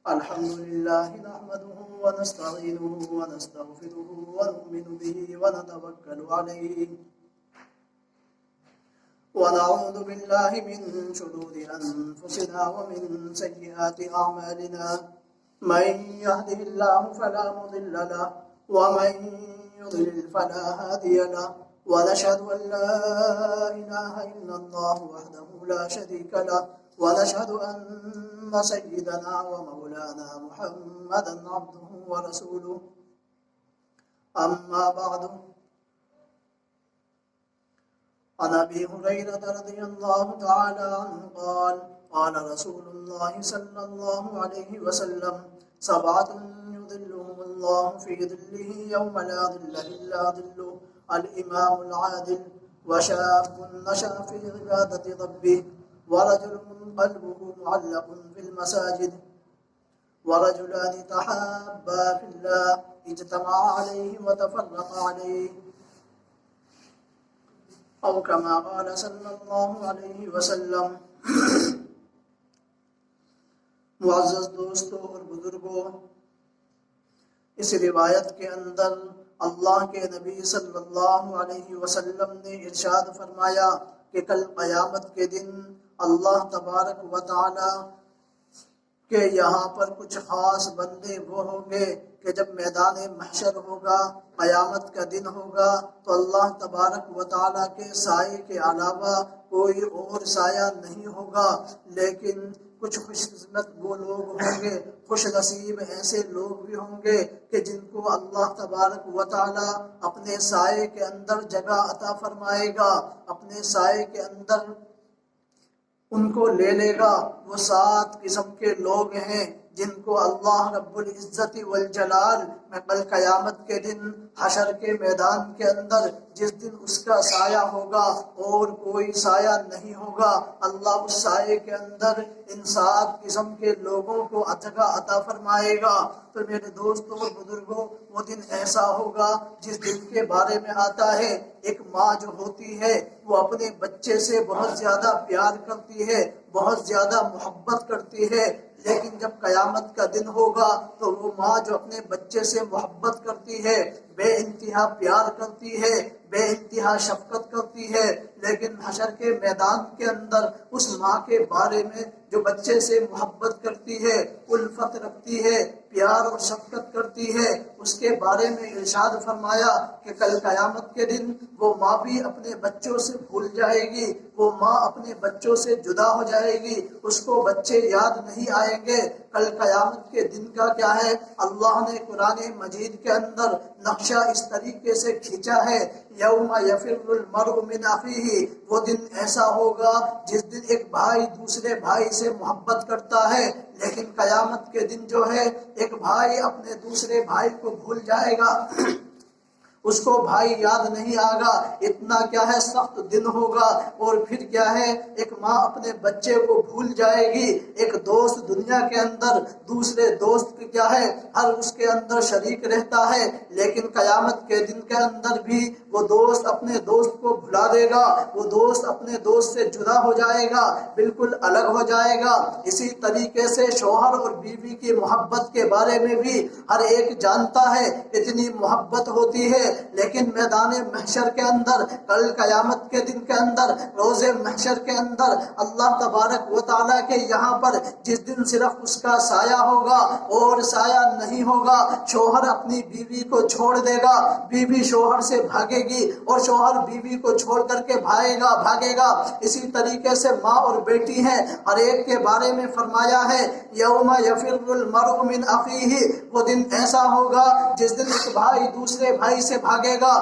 الحمد لله نحمده ونستعينه ونستغفره ونؤمن به ونتوكل عليه ونعوذ بالله من شرور أنفسنا ومن سيئات أعمالنا من يهده الله فلا مضل له ومن يضلل فلا هادي له ونشهد أن لا إله إلا الله وحده لا شريك له ونشهد أن سيدنا ومولانا محمدا عبده ورسوله أما بعد عن أبي هريرة رضي الله تعالى عنه قال قال رسول الله صلى الله عليه وسلم سبعة يظلهم الله في ظله يوم لا ظل إلا ظله الإمام العادل وشاب نشأ في عبادة ربه ورجل قلبه معلق في المساجد ورجلان تحابا في الله اجتمعا عليه وتفرقا عليه أو كما قال صلى الله عليه وسلم. معزز دوستوں اور بزرگوں، اس روایت کے اندر اللہ کے نبی صلی اللہ علیہ وسلم نے ارشاد فرمایا کہ کل قیامت کے دن اللہ تبارک و تعالی کہ یہاں پر کچھ خاص بندے وہ ہوں گے کہ جب میدان محشر ہوگا، قیامت کا دن ہوگا، تو اللہ تبارک و تعالیٰ کے سائے کے علاوہ کوئی اور سایہ نہیں ہوگا، لیکن کچھ خوش قسمت وہ لوگ ہوں گے، خوش نصیب ایسے لوگ بھی ہوں گے کہ جن کو اللہ تبارک و تعالیٰ اپنے سائے کے اندر جگہ عطا فرمائے گا، اپنے سائے کے اندر ان کو لے لے گا۔ وہ 7 قسم کے لوگ ہیں جن کو اللہ رب العزت والجلال میں کل قیامت کے دن حشر کے میدان کے اندر جس دن اس کا سایہ ہوگا اور کوئی سایہ نہیں ہوگا، اللہ اس سائے کے اندر ان 7 قسم کے لوگوں کو جگہ عطا فرمائے گا۔ تو میرے دوستوں اور بزرگوں، وہ دن ایسا ہوگا جس دن کے بارے میں آتا ہے ایک ماں جو ہوتی ہے وہ اپنے بچے سے بہت زیادہ پیار کرتی ہے، بہت زیادہ محبت کرتی ہے، لیکن جب قیامت کا دن ہوگا تو وہ ماں جو اپنے بچے سے محبت کرتی ہے، بے انتہا پیار کرتی ہے، بے انتہا شفقت کرتی ہے، لیکن حشر کے میدان کے اندر اس ماں کے بارے میں جو بچے سے محبت کرتی ہے، الفت رکھتی ہے، پیار اور شفقت کرتی ہے، اس کے بارے میں ارشاد فرمایا کہ کل قیامت کے دن وہ ماں بھی اپنے بچوں سے بھول جائے گی، وہ ماں اپنے بچوں سے جدا ہو جائے گی، اس کو بچے یاد نہیں آئیں گے۔ کل قیامت کے دن کا کیا ہے، اللہ نے قرآن مجید کے اندر نقشہ اس طریقے سے کھینچا ہے، یوم یفر المرء من اخیہ، وہ دن ایسا ہوگا جس دن ایک بھائی دوسرے بھائی سے محبت کرتا ہے، لیکن قیامت کے دن جو ہے ایک بھائی اپنے دوسرے بھائی کو بھول جائے گا، اس کو بھائی یاد نہیں آگا، اتنا کیا ہے سخت دن ہوگا۔ اور پھر کیا ہے، ایک ماں اپنے بچے کو بھول جائے گی، ایک دوست دنیا کے اندر دوسرے دوست کی کیا ہے ہر اس کے اندر شریک رہتا ہے، لیکن قیامت کے دن کے اندر بھی وہ دوست اپنے دوست کو بھلا دے گا، وہ دوست اپنے دوست سے جدا ہو جائے گا، بالکل الگ ہو جائے گا۔ اسی طریقے سے شوہر اور بیوی کی محبت کے بارے میں بھی ہر ایک جانتا ہے، اتنی محبت ہوتی ہے، لیکن میدان محشر کے اندر کل قیامت کے دن کے اندر روز محشر کے اندر اللہ تبارک و تعالیٰ کے یہاں پر جس دن صرف اس کا سایہ ہوگا اور سایہ نہیں ہوگا، شوہر اپنی بیوی کو چھوڑ دے گا، بیوی شوہر سے بھاگے گی اور شوہر بیوی کو چھوڑ کر کے بھاگے گا۔ اسی طریقے سے ماں اور بیٹی ہیں، ہر ایک کے بارے میں فرمایا ہے یوم یفر المرء من اخیہ، وہ دن ایسا ہوگا جس دن ایک بھائی دوسرے بھائی سے بھاگے گا،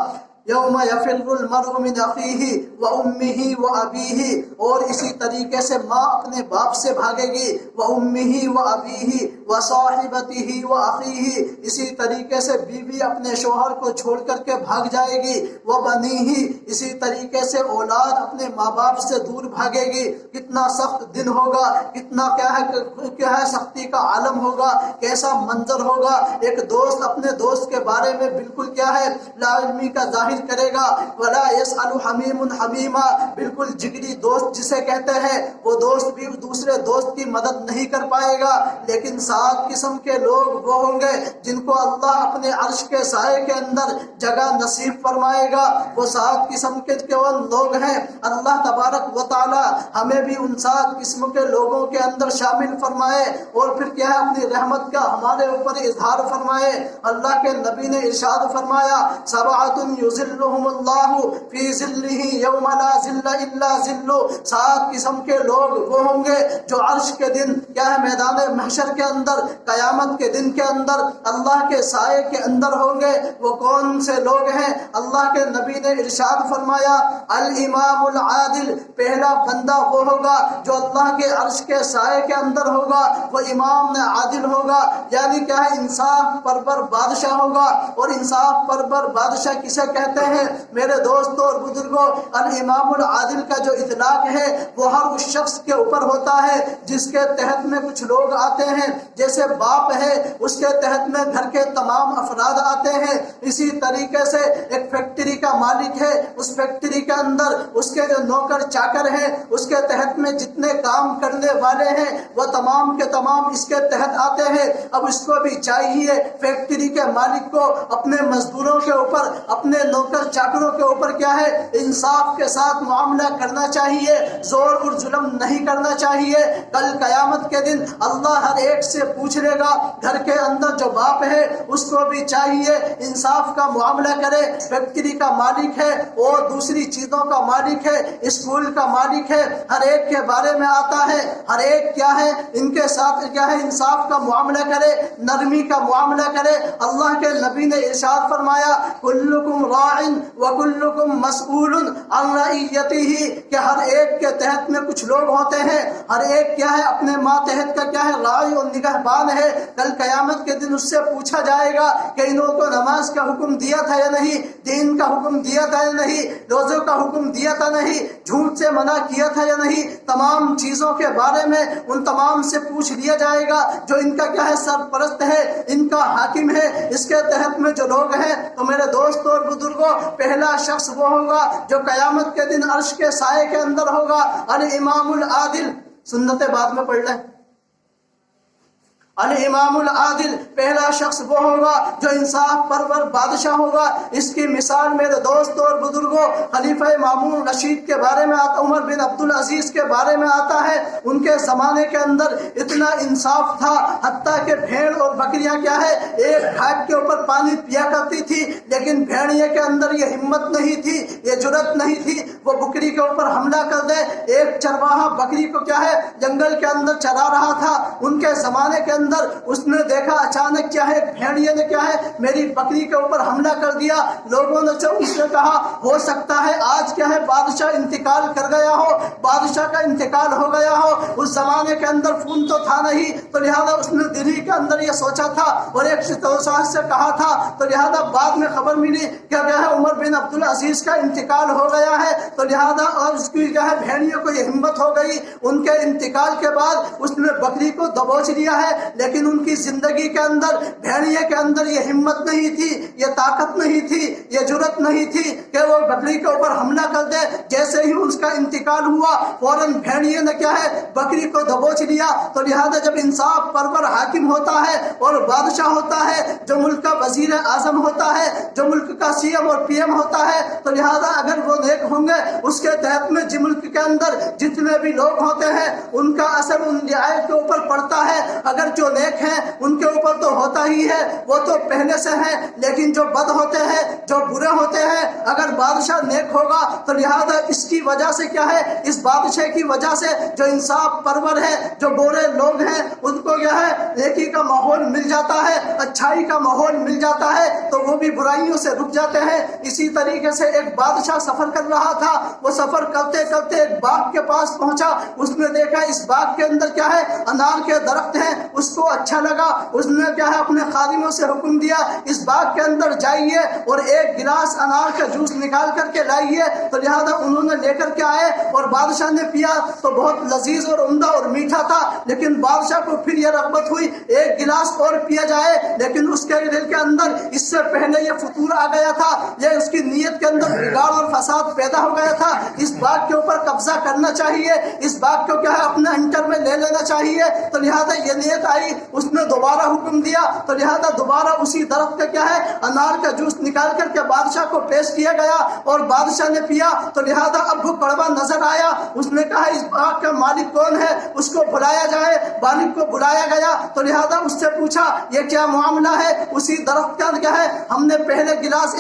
یوم یفر المرء من اخیہ وامہ وابیہ، اور اسی طریقے سے ماں اپنے باپ سے بھاگے گی، وامہ وابیہ وصاحبتہ واخیہ، اسی طریقے سے بیوی اپنے شوہر کو چھوڑ کر کے بھاگ جائے گی، وبنیہ، اسی طریقے سے اولاد اپنے ماں باپ سے دور بھاگے گی۔ کتنا سخت دن ہوگا، کتنا کیا ہے سختی کا عالم ہوگا، کیسا منظر ہوگا۔ ایک دوست اپنے دوست کے بارے میں بالکل کیا ہے لا علمی کا ظاہر کرے گا، ولا يسأل حمیم حمیما، بالکل جگری دوست جسے کہتے ہیں وہ دوست بھی دوسرے دوست کی مدد نہیں کر پائے گا، لیکن 7 قسم کے لوگ وہ ہوں گے جن کو اللہ اپنے عرش کے سائے کے اندر جگہ نصیب فرمائے گا۔ وہ 7 قسم کے وہ لوگ ہیں، اللہ تبارک و تعالی ہمیں بھی ان 7 قسم کے لوگوں کے اندر شامل فرمائے، اور پھر کیا ہے اپنی رحمت کا ہمارے اوپر اظہار فرمائے۔ اللہ کے نبی نے ارشاد فرمایا، سبعۃ یظلھم اللہ فی ظلہ یوم لا ظل الا ظلہ۔ 7 قسم کے لوگ وہ ہوں گے جو عرش کے دن کیا ہے میدان محشر کے اندر، قیامت کے دن کے اندر اللہ کے سائے کے اندر ہوں گے۔ وہ کون سے لوگ ہیں؟ اللہ کے نبی نے ارشاد فرمایا، الامام العادل، پہلا بندہ وہ ہوگا جو اللہ کے عرش کے سائے کے اندر ہوگا، وہ امام عادل ہوگا، یعنی کیا ہے انصاف پرور بادشاہ ہوگا۔ اور انصاف پرور بادشاہ کسے کہتے ہیں میرے دوستوں اور بزرگوں؟ الامام العادل کا جو اطلاق ہے وہ ہر اس شخص کے اوپر ہوتا ہے جس کے تحت میں کچھ لوگ آتے ہیں، جیسے باپ ہے اس کے تحت میں گھر کے تمام افراد آتے ہیں۔ اسی طریقے سے ایک فیکٹری کا مالک ہے، اس فیکٹری کے اندر اس کے جو نوکر چاکر ہیں، اس کے تحت میں جتنے کام کرنے والے ہیں وہ تمام کے تمام اس کے تحت آتے ہیں۔ اب اس کو بھی چاہیے فیکٹری کے مالک کو اپنے مزدوروں کے اوپر، اپنے نوکر چاکروں کے اوپر کیا ہے انصاف کے ساتھ معاملہ کرنا چاہیے، زور اور ظلم نہیں کرنا چاہیے۔ کل قیامت کے دن اللہ ہر ایک سے پوچھ لے گا، گھر کے اندر جو باپ ہے اس کو بھی چاہیے انصاف کا معاملہ کرے۔ فیکٹری کا مالک ہے اور دوسری چیزوں کا مالک ہے، اسکول کا مالک ہے، ہر ایک کے بارے میں آتا ہے، ہر ایک کیا ہے ان کے ساتھ کیا ہے انصاف کا معاملہ کرے، نرمی کا معاملہ کرے۔ اللہ کے نبی نے ارشاد فرمایا، کلکم راع وکلکم مسئول عن رعیتہ، کہ ہر ایک کے تحت میں کچھ لوگ ہوتے ہیں، ہر ایک کیا ہے اپنے ماتحت کا کیا ہے راعی اور نگہبان ہے۔ کل قیامت کے دن اس سے پوچھا جائے گا کہ انہوں کو نماز کا حکم دیا تھا یا نہیں، دین کا حکم دیا تھا یا نہیں، روزوں کا حکم دیا تھا نہیں، جھوٹ سے منع کیا تھا یا نہیں، تمام چیزوں کے بارے میں ان تمام سے پوچھ لیا جائے گا۔ جو ان کا کیا ہے سرپرست ہے، ان کا حاکم ہے، اس کے تحت میں جو لوگ ہیں، تو میرے دوستوں اور بزرگوں پہلا شخص وہ ہوگا جو قیامت کے دن عرش کے سائے کے اندر ہوگا، الامام العادل۔ سنتیں بعد میں پڑھ لیں۔ الامام العادل پہلا شخص وہ ہوگا جو انصاف پرور بادشاہ ہوگا۔ اس کی مثال میرے دوستوں اور بزرگوں خلیفہ مامون رشید کے بارے میں آتا، عمر بن عبدالعزیز کے بارے میں آتا ہے۔ ان کے زمانے کے اندر اتنا انصاف تھا، حتیٰ کہ بھیڑ اور بکریاں کیا ہے ایک گھاٹ کے اوپر پانی پیا کرتی تھی، لیکن بھیڑیے کے اندر یہ ہمت نہیں تھی، یہ جرأت نہیں تھی وہ بکری کے اوپر حملہ کر دے۔ ایک چرواہا بکری کو کیا ہے جنگل کے اندر چرا رہا تھا، ان کے زمانے کے اندر اس نے دیکھا اچانک کیا ہے بھیڑیے نے کیا ہے میری بکری کے اوپر حملہ کر دیا۔ لوگوں نے اس سے کہا ہو سکتا ہے آج کیا ہے بادشاہ انتقال کر گیا ہو، بادشاہ کا انتقال ہو گیا ہو۔ اس زمانے کے اندر فون تو تھا نہیں، تو لہذا اس نے دل ہی کے اندر یہ سوچا تھا اور ایک شخص سے کہا تھا، تو لہذا بعد میں خبر ملی کہ کیا ہے عمر بن عبدالعزیز کا انتقال ہو گیا ہے، تو لہذا اور اس کی کیا ہے بھیڑیوں کو یہ ہمت ہو گئی، ان کے انتقال کے بعد اس نے بکری کو دبوچ لیا ہے۔ لیکن ان کی زندگی کے اندر بھیڑیے کے اندر یہ ہمت نہیں تھی، یہ طاقت نہیں تھی، یہ جرأت نہیں تھی کہ وہ بکری کے اوپر حملہ کر دے۔ جیسے ہی اس کا انتقال ہوا فوراً بھیڑیے نے کیا ہے بکری کو دبوچ لیا۔ تو لہذا جب انصاف پرور حاکم ہوتا ہے اور بادشاہ ہوتا ہے، جو ملک کا وزیر اعظم ہوتا ہے، جو ملک کا سی ایم اور پی ایم ہوتا ہے، تو لہذا اگر وہ نیک ہوں گے اس کے تحت میں ملک کے اندر جتنے بھی لوگ ہوتے ہیں ان کا اثر ان رعایت کے اوپر پڑتا ہے۔ اگر جو نیک ہیں ان کے اوپر تو ہوتا ہی ہے، وہ تو پہلے سے ہیں، لیکن جو بد ہوتے ہیں، جو برے ہوتے ہیں، اگر بادشاہ نیک ہوگا تو لہذا اس کی وجہ سے کیا ہے اس بادشاہ کی وجہ سے جو انصاف پرور ہے، جو برے لوگ ہیں ان کو کیا ہے نیکی کا ماحول مل جاتا ہے، اچھائی کا ماحول مل جاتا ہے، تو وہ بھی برائیوں سے رک جاتے ہیں۔ اسی طریقے سے ایک بادشاہ سفر کر رہا تھا، وہ سفر کرتے کرتے ایک باغ کے پاس پہنچا، اس نے دیکھا اس باغ کے اندر کیا ہے انار کے درخت ہیں، اس کو اچھا لگا، اس نے کیا ہے اپنے خادموں سے حکم دیا اس باغ کے اندر جائیے اور ایک گلاس انار کا جوس نکال کر کے لائیے۔ تو لہذا انہوں نے لے کر کے آئے اور بادشاہ نے پیا تو بہت لذیذ اور عمدہ اور میٹھا تھا، لیکن بادشاہ کو پھر یہ رغبت ہوئی ایک گلاس اور پیا جائے، لیکن اس کے دل کے اندر اس سے پہلے یہ فطور آ گیا تھا، یہ اس کی نیت کے اندر بگاڑ اور فساد پیدا ہو گیا تھا۔ اس باغ کے اوپر قبضہ کرنا چاہیے، اس باغ کو کیا ہے اپنے انٹر ہمیں لے لینا چاہیے. تو لہٰذا یہ نیت آئی, اس نے دوبارہ حکم دیا, تو لہٰذا دوبارہ اسی درخت کا کیا ہے انار کا جوس نکال کر کے بادشاہ کو پیش کیا گیا اور بادشاہ نے پیا. تو لہٰذا اب وہ کڑوا نظر آیا. اس نے کہا اس باغ کا مالک کون ہے, اس کو بلایا جائے. مالک کو بلایا گیا. تو لہٰذا اس سے پوچھا یہ کیا معاملہ ہے. اسی درخت کا کیا ہے, ہم نے پہلے ایک گلاس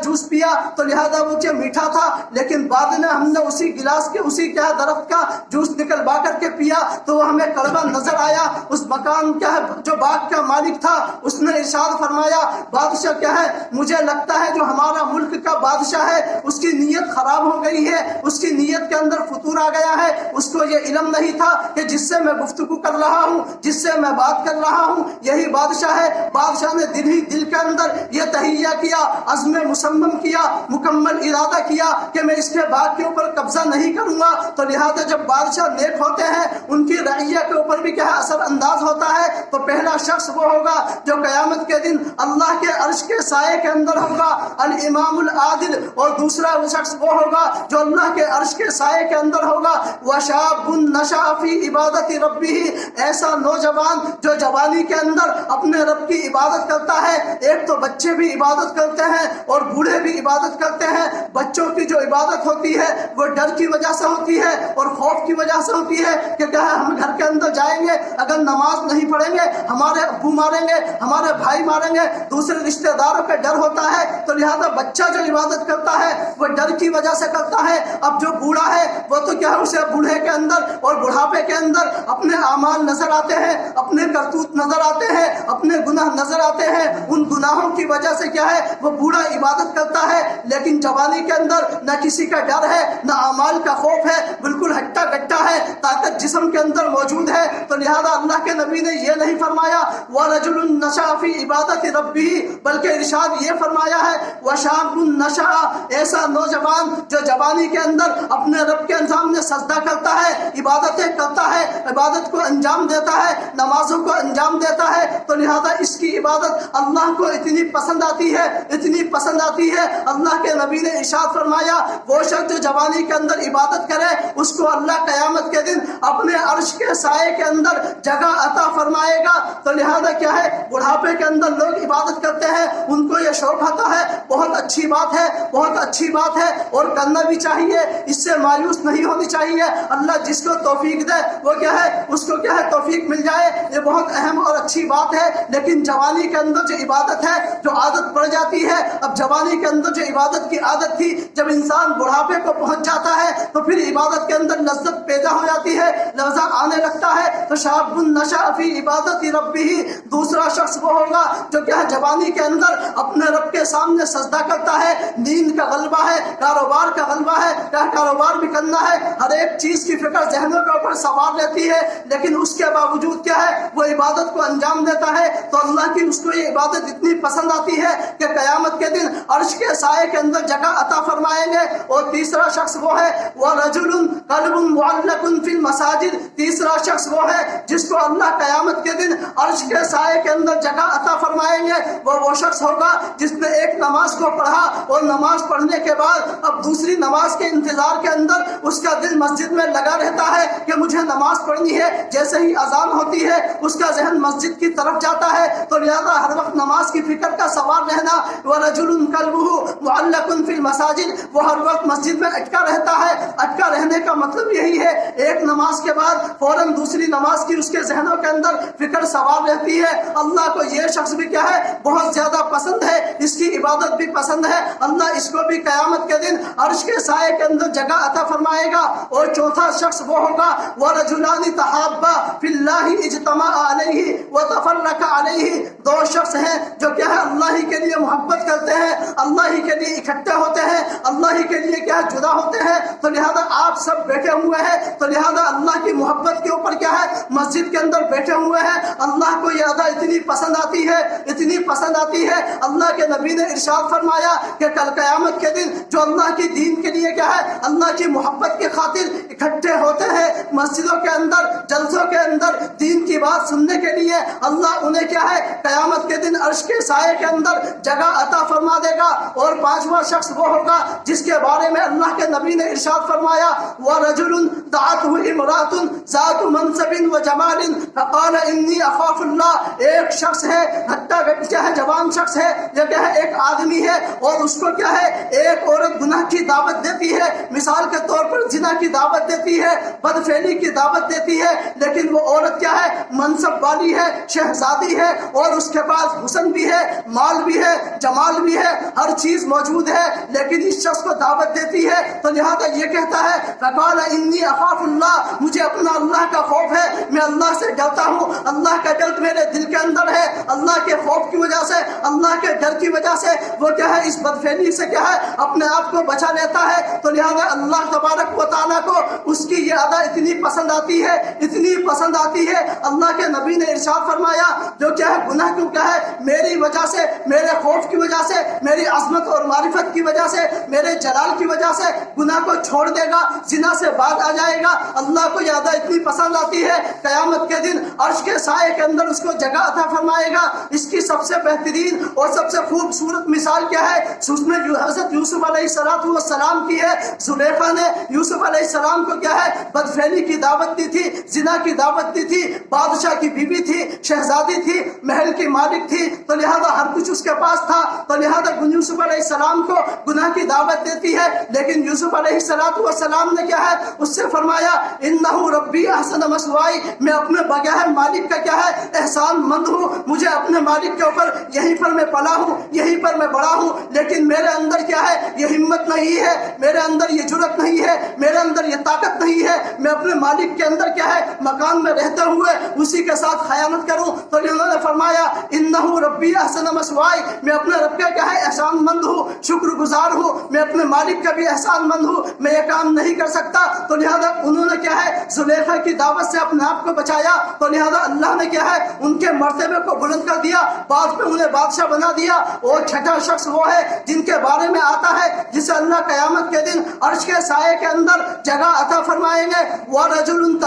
جوس پیا تو لہٰذا وہ کیا میٹھا تھا, لیکن بعد میں ہم نے اسی گلاس کے اسی کیا درخت کا جوس نکلوا کر کے پیا تو وہ ہمیں کڑوا نظر آیا. اس مکان کیا ہے جو باغ کا مالک تھا اس نے ارشاد فرمایا بادشاہ کیا ہے مجھے لگتا ہے جو ہمارا ملک کا بادشاہ ہے اس کی نیت خراب ہو گئی ہے, اس کی نیت کے اندر فطور آ گیا ہے. اس کو یہ علم نہیں تھا کہ جس سے میں گفتگو کر رہا ہوں, جس سے میں بات کر رہا ہوں یہی بادشاہ ہے. بادشاہ نے دل کے اندر یہ تہیہ کیا, عزم مصمم کیا, مکمل ارادہ کیا کہ میں اس کے باغ کے اوپر قبضہ نہیں کروں گا. تو لہٰذا جب بادشاہ نیک ہوتے ہیں ان کی رعیہ کے اوپر بھی کیا ہے اثر انداز ہوتا ہے. تو پہلا شخص وہ ہوگا جو قیامت کے دن اللہ کے عرش کے سائے کے اندر ہوگا, الامام العادل. اور دوسرا شخص وہ ہوگا جو اللہ کے عرش کے سائے کے اندر ہوگا وشاب نشأ فی عبادت ربہ, ایسا نوجوان جو جوانی کے اندر اپنے رب کی عبادت کرتا ہے. ایک تو بچے بھی عبادت کرتے ہیں اور بوڑھے بھی عبادت کرتے ہیں. بچوں کی جو عبادت ہوتی ہے وہ ڈر کی وجہ سے ہوتی ہے اور خوف کی وجہ سے ہوتی ہے کہ کیا ہے ہم گھر کے اندر جائیں گے, اگر نماز نہیں پڑھیں گے ہمارے ابو ماریں گے, ہمارے بھائی ماریں گے, دوسرے رشتہ داروں کا ڈر ہوتا ہے. تو لہذا بچہ جو عبادت کرتا ہے وہ ڈر کی وجہ سے کرتا ہے. اب جو بوڑھا ہے وہ تو کیا ہے اسے بوڑھے کے اندر اور بڑھاپے کے اندر اپنے اعمال نظر آتے ہیں, اپنے کرتوت نظر آتے ہیں, اپنے گناہ نظر آتے ہیں. ان گناہوں کی وجہ سے کیا ہے وہ بوڑھا عبادت کرتا ہے. لیکن جوانی کے اندر نہ کسی کا ڈر ہے نہ اعمال کا خوف ہے, بالکل ہٹا کٹا ہے, طاقت جسم کے اندر موجود ہے. تو لہذا اللہ کے نبی نے یہ نہیں فرمایا وَرَجُلٌ نَشَأَ فِي عِبَادَةِ رَبِّهِ, بلکہ ارشاد یہ فرمایا ہے وَشَابٌ نَشَأَ, ایسا نوجوان جو جوانی کے اندر اپنے رب کے سامنے سجدہ کرتا ہے, عبادتیں کرتا ہے, عبادت کو انجام دیتا ہے, نمازوں کو انجام دیتا ہے. تو لہذا اس کی عبادت اللہ کو اتنی پسند آتی ہے, اتنی پسند آتی ہے. اللہ کے نبی نے ارشاد فرمایا وہ شخص جو جوانی کے اندر عبادت کرے اس کو اللہ قیامت کے دن اپنے عرش کے سائے کے اندر جگہ عطا فرمائے گا. تو لہذا کیا ہے بڑھاپے کے اندر لوگ عبادت کرتے ہیں, ان کو یہ شوق آتا ہے, بہت اچھی بات ہے, بہت اچھی بات ہے اور کرنا بھی چاہیے, اس سے مایوس نہیں ہونی چاہیے. اللہ جس کو توفیق دے وہ کیا ہے اس کو کیا ہے توفیق مل جائے, یہ بہت اہم اور اچھی بات ہے. لیکن جوانی کے اندر جو عبادت ہے جو عادت پڑ جاتی ہے, اب جوانی کے اندر جو عبادت کی عادت تھی جب انسان بڑھاپے کو پہنچ جاتا ہے تو پھر عبادت کے اندر لذت پیدا ہو جاتی ہے, لذا آنے لگتا ہے. تو شاب نشأ فی عبادت ربہ, دوسرا شخص وہ ہوگا جو کیا ہے جوانی کے اندر اپنے رب کے سامنے سجدہ کرتا ہے. نیند کا غلبہ ہے, کاروبار کا غلبہ ہے, کاروبار بھی کرنا ہے, ہر ایک چیز کی فکر ذہنوں کے اوپر سوار رہتی ہے, لیکن اس کے باوجود کیا ہے وہ عبادت کو انجام دیتا ہے. تو اللہ کی اس کو یہ عبادت اتنی پسند آتی ہے کہ قیامت کے دن عرش کے سائے کے اندر جگہ عطا فرمائیں گے. اور تیسرا شخص وہ ہے وَرَجُلٌ قَلْبٌ مُعَلَّقٌ فِي الْمَسَاجِدِ, تیسرا شخص وہ ہے جس کو اللہ قیامت کے دن عرش کے سائے کے اندر جگہ عطا فرمائیں گے. وہ شخص ہوگا جس نے ایک نماز کو پڑھا اور نماز پڑھنے کے بعد اب دوسری نماز کے انتظار کے اندر اس کا دل مسجد میں لگا رہتا ہے کہ مجھے نماز پڑھنی ہے. جیسے ہی اذان ہوتی ہے اس کا ذہن مسجد کی طرف جاتا ہے. تو لہذا ہر وقت نماز کی فکر کا سوار رہنا. وَرَجُلٌ قَلْبُهُ مُعَلَّقٌ فِي الْمَسَاجِدِ, وہ ہر وقت مسجد میں اٹکا رہتا ہے. اٹکا رہنے کا مطلب یہی ہے ایک نماز کے بعد فوراً دوسری نماز کی اس کے ذہنوں کے اندر فکر سوار رہتی ہے. اللہ کو یہ شخص بھی کیا ہے بہت زیادہ پسند ہے, اس کی عبادت بھی پسند ہے. اللہ اس کو بھی قیامت کے دن عرش کے سائے کے اندر جگہ عطا فرمائے گا. اور چوتھا شخص وہ ہوگا وَرَجُلَانِ تَحَابَّا فِي اللَّهِ اجْتَمَعَا عَلَيْهِ وَتَفَرَّقَا عَلَيْهِ, دو شخص ہیں جو کیا ہے اللہ ہی کے لیے محبت کرتے ہیں, اللہ ہی کے لیے اکٹھے ہوتے ہیں, اللہ ہی کے لیے کیا جدا ہوتے ہیں. تو لہذا آپ سب بیٹھے ہوئے ہیں, تو لہذا اللہ کی محبت کے اوپر کیا ہے مسجد کے اندر بیٹھے ہوئے ہیں. اللہ کو یہ ادا اتنی پسند آتی ہے, اتنی پسند آتی ہے. اللہ کے نبی نے ارشاد فرمایا کہ کل قیامت کے دن جو اللہ کی دین کے لیے کیا ہے اللہ کی محبت کی خاطر اکٹھے ہوتے ہیں مسجدوں کے اندر, جلسوں کے اندر, دین کی کی بات سننے کے لیے اللہ انہیں کیا ہے قیامت کے دن عرش کے سائے کے اندر جگہ عطا فرما دے گا۔ اور پانچواں شخص وہ ہوگا جس کے بارے میں اللہ کے نبی نے ارشاد فرمایا وَرَجُلٌ دَعَتْهُ امْرَأَةٌ ذَاتُ مَنْصَبٍ وَجَمَالٍ فَقَالَ إِنِّي أَخَافُ اللَّهَ۔ ایک شخص ہے ہٹا کیا ہے جوان شخص ہے یا کیا ہے ایک آدمی ہے اور اس کو کیا ہے ایک عورت گناہ کی دعوت دیتی ہے، مثال کے طور پر زنا کی دعوت دیتی ہے، بدفعلی کی دعوت دیتی ہے، لیکن وہ عورت کیا ہے منصب والی ہے، شہزادی ہے اور اس کے پاس حسن بھی ہے، مال بھی ہے، جمال بھی ہے، ہر چیز موجود ہے، لیکن اس شخص کو دعوت دیتی ہے تو لہذا یہ کہتا ہے فقال انی اخاف اللہ، مجھے اپنا اللہ کا خوف ہے، میں اللہ سے ڈرتا ہوں، اللہ کا ڈر میرے دل کے اندر ہے، اللہ کے خوف کی وجہ سے، اللہ کے ڈر کی وجہ سے وہ کیا ہے اس بدفعلی سے کیا ہے اپنے آپ کو بچا لیتا ہے۔ تو لہذا اللہ تبارک و تعالیٰ کو اس کی یہ ادا اتنی پسند آتی ہے، اتنی پسند آتی ہے، اللہ کے نبی نے ارشاد فرمایا جو کیا ہے گناہ کیوں کیا ہے میری وجہ سے، میرے خوف کی وجہ سے، میری عظمت اور معرفت کی وجہ سے، میرے جلال کی وجہ سے گناہ کو چھوڑ دے گا، زنا سے باز آ جائے گا، اللہ کو یہ ادا اتنی پسند آتی ہے قیامت کے دن عرش کے سائے کے اندر اس کو جگہ عطا فرمائے گا۔ اس کی سب سے بہترین اور سب سے خوبصورت مثال کیا ہے اس میں حضرت یوسف علیہ السلام کی ہے۔ زلیخا نے یوسف علیہ السلام کو کیا ہے بدفعلی کی دعوت دی تھی، زنا کی دعوت دی تھی، بادشاہ کی بیوی تھی، شہزادی تھی، محل کی مالک تھی، تو لہذا ہر کچھ اس کے پاس تھا، تو لہذا یوسف علیہ السلام کو گناہ کی دعوت دیتی ہے، لیکن یوسف علیہ السلام نے کیا ہے اس سے فرمایا انہ ربی احسن مثوائی، میں اپنے بغیر مالک کا کیا ہے احسان مند ہوں، مجھے اپنے مالک کے اوپر یہیں پر میں پلا ہوں، یہیں پر میں بڑا ہوں، لیکن میرے اندر کیا ہے یہ ہمت نہیں ہے، میرے اندر یہ جرأت نہیں ہے، میرے اندر یہ طاقت نہیں ہے، میں اپنے مالک کے اندر کیا ہے مکان میں رہتے ہوئے اسی کے ساتھ خیانت کروں۔ تو انہوں نے فرمایا انہ ربی احسن مثوائی، میں اپنے رب کا کیا ہے احسان مند ہوں، شکر گزار ہوں، میں اپنے مالک کا بھی احسان مند ہوں، میں یہ کام نہیں کر سکتا۔ تو لہذا انہوں نے کیا ہے زلیخا کی دعوت سے اپنے آپ کو بچایا، تو لہذا اللہ نے کیا ہے ان کے مرتبے کو بلند کر دیا، بعد میں انہیں بادشاہ بنا دیا۔ اور چھٹا شخص وہ ہے جن کے بارے میں آتا ہے جسے اللہ قیامت کے دن عرش کے سائے کے اندر جگہ عطا فرمائیں گے وَرَجُلٌ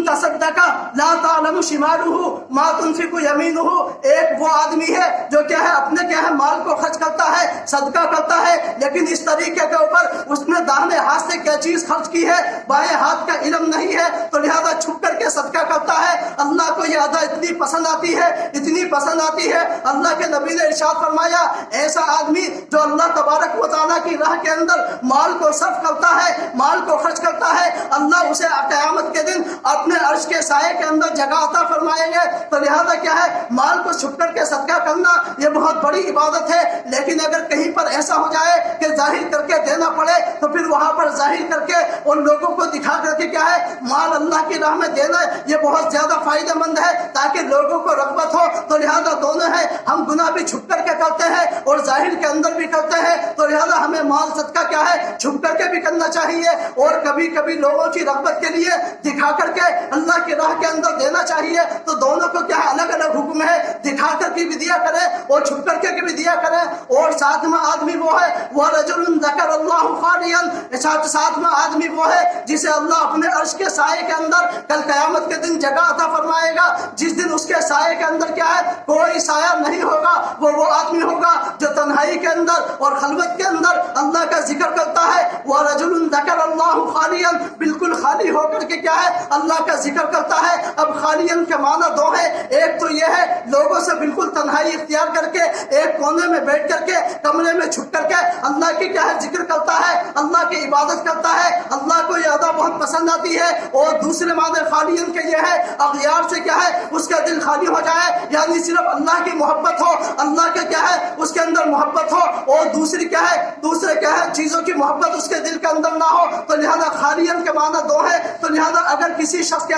تصدق لا تعلم شمالہ ما تنفق یمینہ، ایک وہ آدمی ہے جو کیا ہے اپنے کیا ہے مال کو خرچ کرتا ہے، صدقہ کرتا ہے، لیکن اس طریقے کے اوپر اس نے داہنے ہاتھ سے کیا چیز خرچ کی ہے بائیں ہاتھ کا علم نہیں ہے، تو لہذا چھپ کر کے صدقہ کرتا ہے۔ اللہ کو یہ ادا اتنی پسند آتی ہے، اتنی پسند آتی ہے، اللہ کے نبی نے ارشاد فرمایا ایسا آدمی جو اللہ تبارک و تعالیٰ کی راہ کے اندر مال کو صرف کرتا ہے، مال کو خرچ کرتا ہے، اللہ اسے قیامت کے دن اپنے عرش کے سائے کے اندر جگہ عطا فرمائیں گے۔ تو لہذا کیا ہے مال کو چھپ کر کے صدقہ کرنا یہ بہت بڑی عبادت ہے، لیکن اگر کہیں پر ایسا ہو جائے کہ ظاہر کر کے دینا پڑے تو پھر وہاں پر ظاہر کر کے ان لوگوں کو دکھا کر کے کیا ہے مال اللہ کی راہ میں دینا یہ بہت زیادہ فائدہ مند ہے تاکہ لوگوں کو رغبت ہو۔ تو لہذا دونوں ہے، ہم گناہ بھی چھپ کر کے کرتے ہیں اور ظاہر کے اندر بھی کرتے ہیں، تو لہذا ہمیں مال صدقہ کیا ہے چھپ کر کے بھی کرنا چاہیے اور کبھی کبھی لوگوں کی رغبت کے لیے دکھا کر کے اللہ کی راہ کے اندر دینا چاہیے۔ تو دونوں کو کیا ہے الگ الگ حکم ہے، دکھا کر کے بھی دیا کرے اور چھپ کر کے بھی دیا کرے۔ اور ساتواں آدمی وہ ہے وَرَجُلٌ ذَكَرَ اللَّهُ خَالِيًا، ساتواں آدمی وہ ہے جسے اللہ اپنے عرش کے سائے کے اندر کل قیامت کے دن جگہ عطا فرمائے گا، جس دن اس کے سائے کے اندر کیا ہے کوئی سایہ نہیں ہوگا، وہ آدمی ہوگا جو تنہائی کے اندر اور خلوت کے اندر اللہ کا ذکر کرتا ہے۔ وَرَجُلٌ ذَكَرَ اللَّهُ خَالِيًا، بالکل خالی ہو کر کے کیا ہے اللہ کا ذکر کرتا ہے۔ اب خالیاً کے معنی دو ہیں، ایک تو یہ ہے لوگوں سے بالکل تنہائی اختیار کر کے ایک کونے میں بیٹھ کر کے کمرے میں چھپ کر کے اللہ کی کیا ہے ذکر کرتا ہے، اللہ کی عبادت کرتا ہے، اللہ کو یہ ادا بہت پسند آتی ہے۔ اور دوسرے معنی خالیاً کے یہ ہے اغیار سے کیا ہے اس کا دل خالی ہو جائے، یعنی صرف اللہ کی محبت ہو، اللہ کے کیا ہے اس کے اندر محبت ہو، اور دوسرے کیا ہے چیزوں کی محبت اس کے دل کے اندر نہ ہو۔ تو لہذا خالیاً کے معنی دو ہے۔ تو لہذا اگر کسی شخص کیا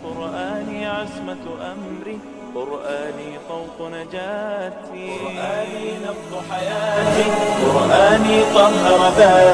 قرآني عصمة أمري، قرآني طوق نجاتي، قرآني نبض حياتي، قرآني طهر ذاتي.